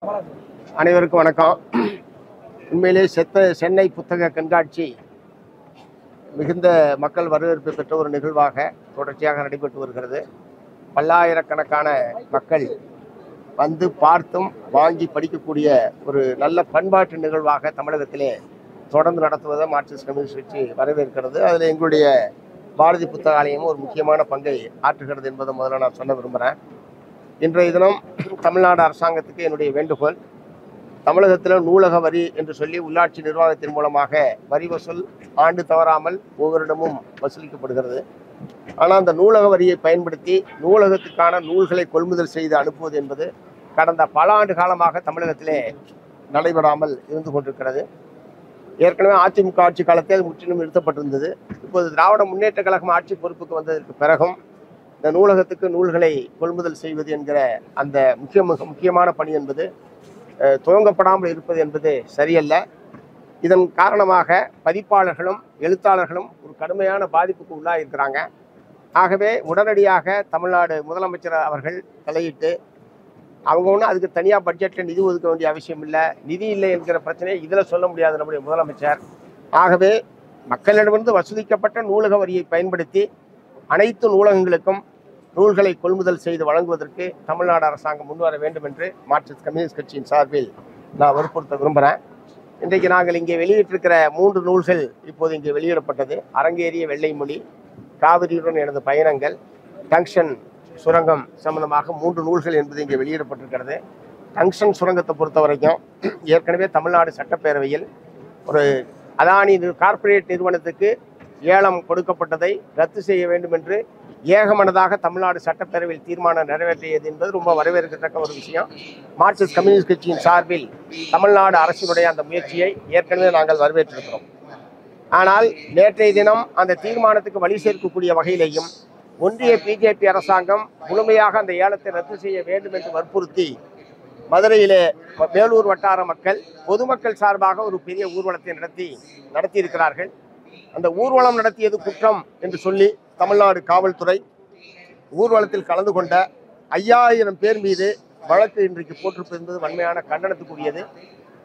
அனைவருக்கும் வணக்கம். உண்மையிலே சென்னை புத்தக கண்காட்சி மிகுந்த மக்கள் வரவேற்பு பெற்ற ஒரு நிகழ்வாக தொடர்ச்சியாக நடைபெற்று வருகிறது. பல்லாயிரக்கணக்கான மக்கள் வந்து பார்த்தும் வாங்கி படிக்கக்கூடிய ஒரு நல்ல பண்பாட்டு நிகழ்வாக தமிழகத்திலே தொடர்ந்து நடத்துவதை மார்க்சிஸ்ட் கம்யூனிஸ்ட் கட்சி வரவேற்கிறது. அதில் எங்களுடைய பாரதி புத்தகாலயமும் ஒரு முக்கியமான பங்கை ஆற்றுகிறது என்பதை முதல்ல நான் சொல்ல விரும்புகிறேன். இன்றைய தினம் தமிழ்நாடு அரசாங்கத்துக்கு என்னுடைய வேண்டுகோள், தமிழகத்தில் நூலக வரி என்று சொல்லி உள்ளாட்சி நிர்வாகத்தின் மூலமாக வரி வசூல் ஆண்டு தவறாமல் ஒவ்வொருடமும் வசூலிக்கப்படுகிறது. ஆனால் அந்த நூலக வரியை பயன்படுத்தி நூலகத்துக்கான நூல்களை கொள்முதல் செய்து அனுப்புவது என்பது கடந்த பல ஆண்டு காலமாக தமிழகத்திலே நடைபெறாமல் இருந்து கொண்டிருக்கிறது. ஏற்கனவே அதிமுக ஆட்சி காலத்தில் அது முற்றிலும் நிறுத்தப்பட்டிருந்தது. இப்போது திராவிட முன்னேற்ற கழகம் ஆட்சி பொறுப்புக்கு வந்ததற்கு பிறகும் இந்த நூலகத்துக்கு நூல்களை கொள்முதல் செய்வது என்கிற அந்த முக்கியமான பணி என்பது துவங்கப்படாமல் இருப்பது என்பது சரியல்ல. இதன் காரணமாக பதிப்பாளர்களும் எழுத்தாளர்களும் ஒரு கடுமையான பாதிப்புக்கு உள்ளாயிருக்கிறாங்க. ஆகவே உடனடியாக தமிழ்நாடு முதலமைச்சர் அவர்கள் தலையிட்டு, அவங்க ஒன்றும் அதுக்கு தனியாக பட்ஜெட்டில் நிதி ஒதுக்க வேண்டிய அவசியம் இல்லை, நிதி இல்லை என்கிற பிரச்சனையை இதில் சொல்ல முடியாது நம்முடைய முதலமைச்சர். ஆகவே மக்களிடமிருந்து வசூலிக்கப்பட்ட நூலக வரியை பயன்படுத்தி அனைத்து நூலகங்களுக்கும் நூல்களை கொள்முதல் செய்து வழங்குவதற்கு தமிழ்நாடு அரசாங்கம் முன்வர வேண்டும் என்று மார்க்சிஸ்ட் கம்யூனிஸ்ட் கட்சியின் சார்பில் நான் வற்புறுத்த விரும்புகிறேன். இன்றைக்கு நாங்கள் இங்கே வெளியிட்டிருக்கிற 3 நூல்கள் இப்போது இங்கே வெளியிடப்பட்டது. அரங்கேறிய வெள்ளை மொழி, காவிரியுடன் எனது பயணங்கள், டங்ஷன் சுரங்கம் சம்பந்தமாக 3 நூல்கள் என்பது இங்கே வெளியிடப்பட்டிருக்கிறது. டங்ஷன் சுரங்கத்தை பொறுத்த வரைக்கும் ஏற்கனவே தமிழ்நாடு சட்டப்பேரவையில் ஒரு அதானி கார்ப்பரேட் நிறுவனத்துக்கு ஏலம் கொடுக்கப்பட்டதை ரத்து செய்ய வேண்டும் என்று ஏகமனதாக தமிழ்நாடு சட்டப்பேரவையில் தீர்மானம் நிறைவேற்றியது என்பது ரொம்ப வரவேற்கத்தக்க ஒரு விஷயம். மார்க்சிஸ்ட் கம்யூனிஸ்ட் கட்சியின் சார்பில் தமிழ்நாடு அரசினுடைய அந்த முயற்சியை ஏற்கனவே நாங்கள் வரவேற்றிருக்கிறோம். ஆனால் நேற்றைய தினம் அந்த தீர்மானத்துக்கு வழி சேர்க்கக்கூடிய வகையிலேயும் ஒன்றிய பிஜேபி அரசாங்கம் முழுமையாக அந்த ஏலத்தை ரத்து செய்ய வேண்டும் என்று வற்புறுத்தி மதுரையிலே வேலூர் வட்டார மக்கள் பொதுமக்கள் சார்பாக ஒரு பெரிய ஊர்வலத்தை நடத்தியிருக்கிறார்கள். அந்த ஊர்வலம் நடத்தியது குற்றம் என்று சொல்லி தமிழ்நாடு காவல்துறை ஊர்வலத்தில் கலந்து கொண்ட 5000 பேர் மீது வழக்கு இன்றைக்கு போட்டிருப்பது என்பது வன்மையான கண்டனத்துக்குரியது.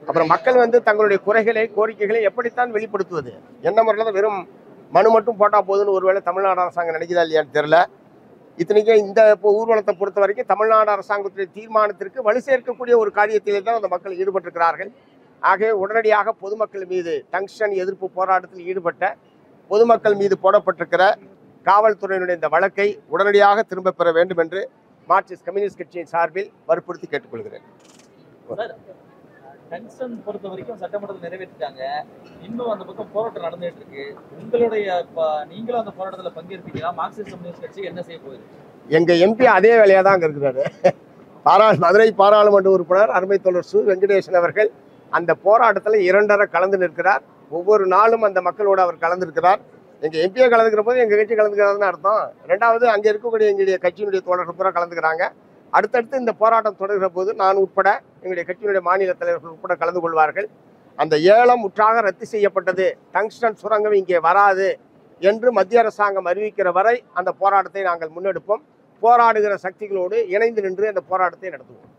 அப்புறம் மக்கள் வந்து தங்களுடைய குறைகளை கோரிக்கைகளை எப்படித்தான் வெளிப்படுத்துவது? என்ன முறையில் தான் வெறும் மனு மட்டும் போட்டால் போதுன்னு ஒருவேளை தமிழ்நாடு அரசாங்கம் நினைக்கிறதா இல்லையான்னு தெரியல. இத்தனைக்கும் இந்த ஊர்வலத்தை பொறுத்த வரைக்கும் தமிழ்நாடு அரசாங்கத்துடைய தீர்மானத்திற்கு வலு சேர்க்கக்கூடிய ஒரு காரியத்திலே தான் அந்த மக்கள் ஈடுபட்டிருக்கிறார்கள். ஆகவே உடனடியாக பொதுமக்கள் மீது டங்ஷன் எதிர்ப்பு போராட்டத்தில் ஈடுபட்ட பொதுமக்கள் மீது போடப்பட்டிருக்கிற காவல்துறையினுடைய இந்த வழக்கை உடனடியாக திரும்ப பெற வேண்டும் என்று மார்க்சிஸ்ட் கம்யூனிஸ்ட் கட்சியின் சார்பில் வற்புறுத்தி கேட்டுக்கொள்கிறேன். டங்ஷன் பொறுத்த வரைக்கும் சட்டமன்றத்தில் நிறைவேற்றிட்டாங்க. இன்னும் அந்த பக்கம் போராட்டம் நடந்துட்டு இருக்கு. நீங்களும் அந்த போராட்டத்தில் பங்கேற்பீங்களா? மார்க்சிஸ்ட் கம்யூனிஸ்ட் கட்சி என்ன செய்ய போகுது? எங்க எம்பி அதே வேலையா தான் அங்க இருக்கிறாரு. மதுரை பாராளுமன்ற உறுப்பினர் அருமை தோழர் சு வெங்கடேசன் அவர்கள் அந்த போராட்டத்தில் 2 கலந்து நிற்கிறார். ஒவ்வொரு நாளும் அந்த மக்களோடு அவர் கலந்துருக்கிறார். எங்கள் எம்பியை கலந்துக்கிற போது எங்கள் கட்சி கலந்துக்கிறாருன்னு அர்த்தம். 2வது அங்கே இருக்கக்கூடிய எங்களுடைய கட்சியினுடைய தோழர்கள் பூரா கலந்துக்கிறாங்க. அடுத்தடுத்து இந்த போராட்டம் தொடர்கிற போது நான் உட்பட எங்களுடைய கட்சியினுடைய மாநில தலைவர்கள் உட்பட கலந்து கொள்வார்கள். அந்த ஏலம் முற்றாக ரத்து செய்யப்பட்டது, டங்ஸ்டன் சுரங்கம் இங்கே வராது என்று மத்திய அரசாங்கம் அறிவிக்கிற வரை அந்த போராட்டத்தை நாங்கள் முன்னெடுப்போம். போராடுகிற சக்திகளோடு இணைந்து நின்று அந்த போராட்டத்தை நடத்துவோம்.